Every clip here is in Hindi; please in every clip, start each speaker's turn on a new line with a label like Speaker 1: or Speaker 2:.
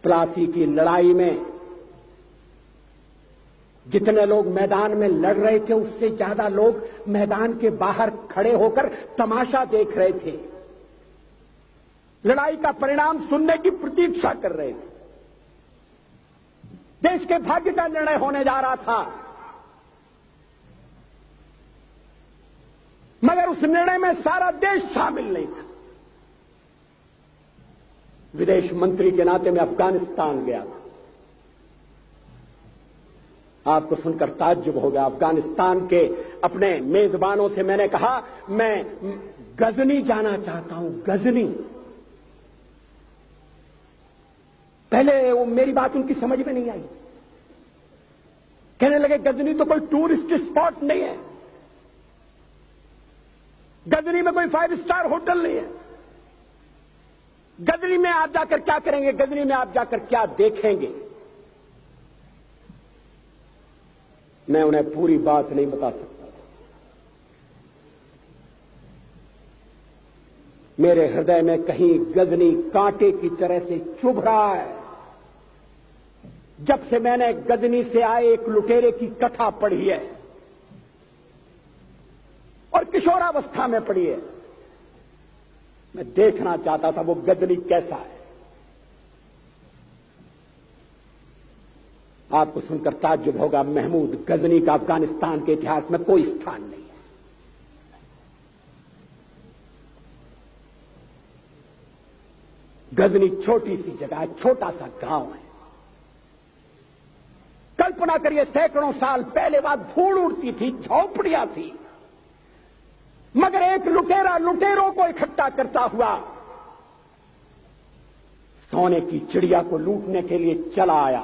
Speaker 1: प्लासी की लड़ाई में जितने लोग मैदान में लड़ रहे थे उससे ज्यादा लोग मैदान के बाहर खड़े होकर तमाशा देख रहे थे, लड़ाई का परिणाम सुनने की प्रतीक्षा कर रहे थे। देश के भाग्य का निर्णय होने जा रहा था, मगर उस निर्णय में सारा देश शामिल नहीं था। विदेश मंत्री के नाते मैं अफगानिस्तान गया था। आपको सुनकर ताज्जुब होगा, अफगानिस्तान के अपने मेजबानों से मैंने कहा मैं गजनी जाना चाहता हूं, गजनी। पहले वो मेरी बात उनकी समझ में नहीं आई, कहने लगे गजनी तो कोई टूरिस्ट स्पॉट नहीं है, गजनी में कोई 5 स्टार होटल नहीं है, गजनी में आप जाकर क्या करेंगे, गजनी में आप जाकर क्या देखेंगे। मैं उन्हें पूरी बात नहीं बता सकता था। मेरे हृदय में कहीं गजनी कांटे की तरह से चुभ रहा है। जब से मैंने गजनी से आए एक लुटेरे की कथा पढ़ी है और किशोरावस्था में पढ़ी है, मैं देखना चाहता था वो गजनी कैसा है। आपको सुनकर ताज्जुब होगा, महमूद गजनी का अफगानिस्तान के इतिहास में कोई स्थान नहीं है। गजनी छोटी सी जगह है, छोटा सा गांव है। कल्पना करिए, सैकड़ों साल पहले वहां धूल उड़ती थी, झोपड़ियां थी, मगर एक लुटेरा लुटेरों को इकट्ठा करता हुआ सोने की चिड़िया को लूटने के लिए चला आया।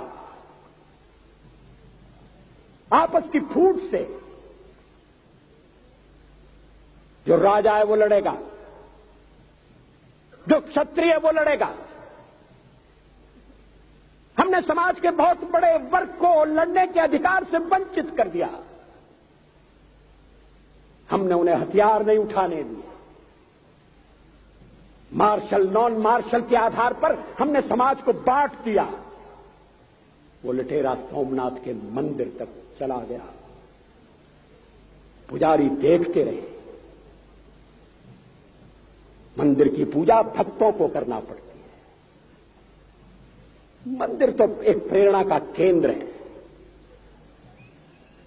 Speaker 1: आपस की फूट से जो राजा है वो लड़ेगा, जो क्षत्रिय है वो लड़ेगा। हमने समाज के बहुत बड़े वर्ग को लड़ने के अधिकार से वंचित कर दिया। हमने उन्हें हथियार नहीं उठाने दिए। मार्शल नॉन मार्शल के आधार पर हमने समाज को बांट दिया। वो लुटेरा सोमनाथ के मंदिर तक चला गया। पुजारी देखते रहे। मंदिर की पूजा भक्तों को करना पड़ती है। मंदिर तो एक प्रेरणा का केंद्र है।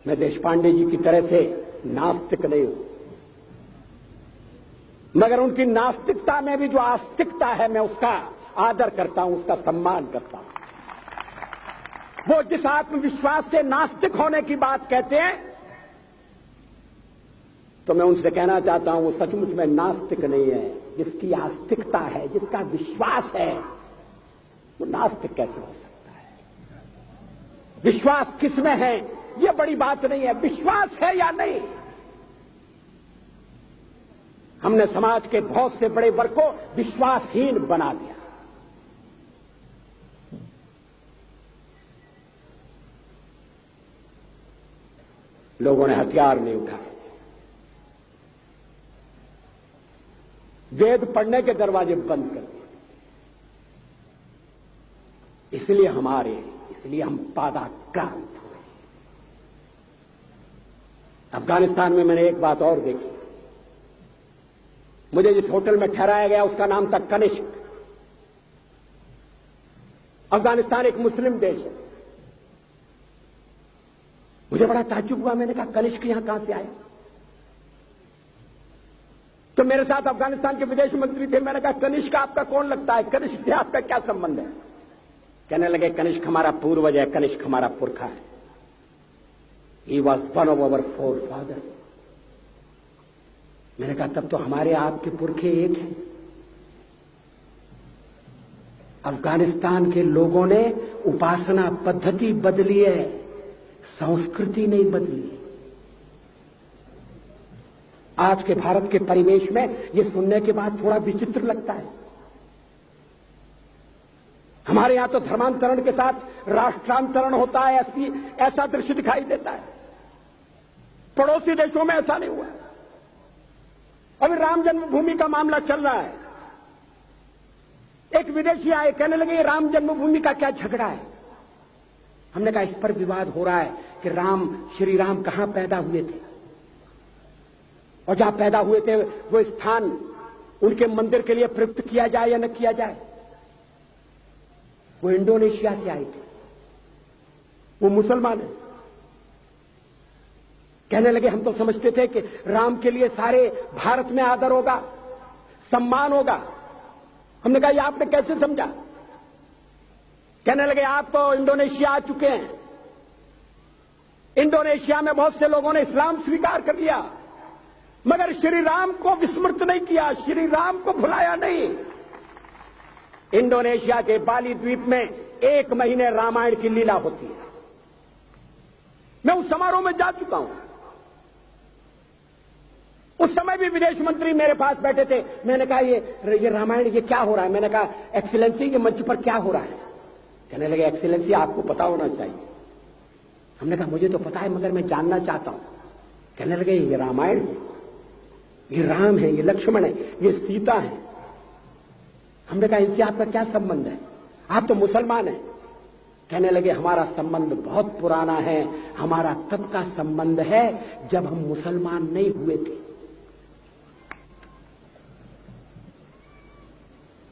Speaker 1: मैं देशपांडे जी की तरह से नास्तिक नहीं हूं, मगर उनकी नास्तिकता में भी जो आस्तिकता है मैं उसका आदर करता हूं, उसका सम्मान करता हूं। वो जिस आत्मविश्वास से नास्तिक होने की बात कहते हैं, तो मैं उनसे कहना चाहता हूं वो सचमुच में नास्तिक नहीं है। जिसकी आस्तिकता है, जिसका विश्वास है, वो नास्तिक कैसे हो सकता है? विश्वास किसमें है ये बड़ी बात नहीं है, विश्वास है या नहीं। हमने समाज के बहुत से बड़े वर्ग को विश्वासहीन बना दिया। लोगों ने हथियार नहीं उठाए, वेद पढ़ने के दरवाजे बंद कर दिए। इसलिए हम पादाक्रांत हुए। अफगानिस्तान में मैंने एक बात और देखी। मुझे जिस होटल में ठहराया गया उसका नाम था कनिष्क। अफगानिस्तान एक मुस्लिम देश है। मुझे बड़ा ताज्जुब हुआ। मैंने कहा कनिष्क यहां कहां से आया? तो मेरे साथ अफगानिस्तान के विदेश मंत्री थे। मैंने कहा कनिष्क आपका कौन लगता है? कनिष्क से आपका क्या संबंध है? कहने लगे कनिष्क हमारा पूर्वज है, कनिष्क हमारा पुरखा है। He was one of our four father. मैंने कहा तब तो हमारे आपके पुरखे एक हैं। अफगानिस्तान के लोगों ने उपासना पद्धति बदली है, संस्कृति नहीं बदली। आज के भारत के परिवेश में यह सुनने के बाद थोड़ा विचित्र लगता है। हमारे यहां तो धर्मांतरण के साथ राष्ट्रांतरण होता है, ऐसा दृश्य दिखाई देता है। पड़ोसी देशों में ऐसा नहीं हुआ। अभी राम जन्मभूमि का मामला चल रहा है। एक विदेशी आए, कहने लगे ये राम जन्मभूमि का क्या झगड़ा है। हमने कहा इस पर विवाद हो रहा है कि श्री राम कहां पैदा हुए थे, और जहां पैदा हुए थे वो स्थान उनके मंदिर के लिए प्रयुक्त किया जाए या न किया जाए। वो इंडोनेशिया से आए थे, वो मुसलमान है। कहने लगे हम तो समझते थे कि राम के लिए सारे भारत में आदर होगा, सम्मान होगा। हमने कहा ये आपने कैसे समझा। कहने लगे आप तो इंडोनेशिया आ चुके हैं, इंडोनेशिया में बहुत से लोगों ने इस्लाम स्वीकार कर लिया, मगर श्री राम को विस्मृत नहीं किया, श्री राम को भुलाया नहीं। इंडोनेशिया के बाली द्वीप में 1 महीने रामायण की लीला होती है। मैं उस समारोह में जा चुका हूं। उस समय भी विदेश मंत्री मेरे पास बैठे थे। मैंने कहा ये रामायण ये क्या हो रहा है। मैंने कहा एक्सीलेंसी के मंच पर क्या हो रहा है। कहने लगे एक्सीलेंसी आपको पता होना चाहिए। हमने कहा मुझे तो पता है मगर मैं जानना चाहता हूं। कहने लगे ये रामायण है, ये राम है, ये लक्ष्मण है, ये सीता है। हमने कहा इनसे आपका क्या संबंध है, आप तो मुसलमान हैं। कहने लगे हमारा संबंध बहुत पुराना है, हमारा तब का संबंध है जब हम मुसलमान नहीं हुए थे।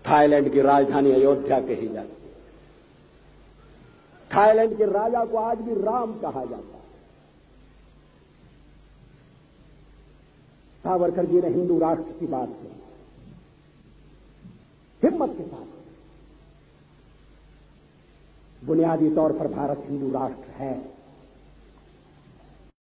Speaker 1: थाईलैंड की राजधानी अयोध्या कही जाती है। थाईलैंड के राजा को आज भी राम कहा जाता है। सावरकर जी ने हिंदू राष्ट्र की बात की, हिम्मत के साथ। बुनियादी तौर पर भारत हिंदू राष्ट्र है,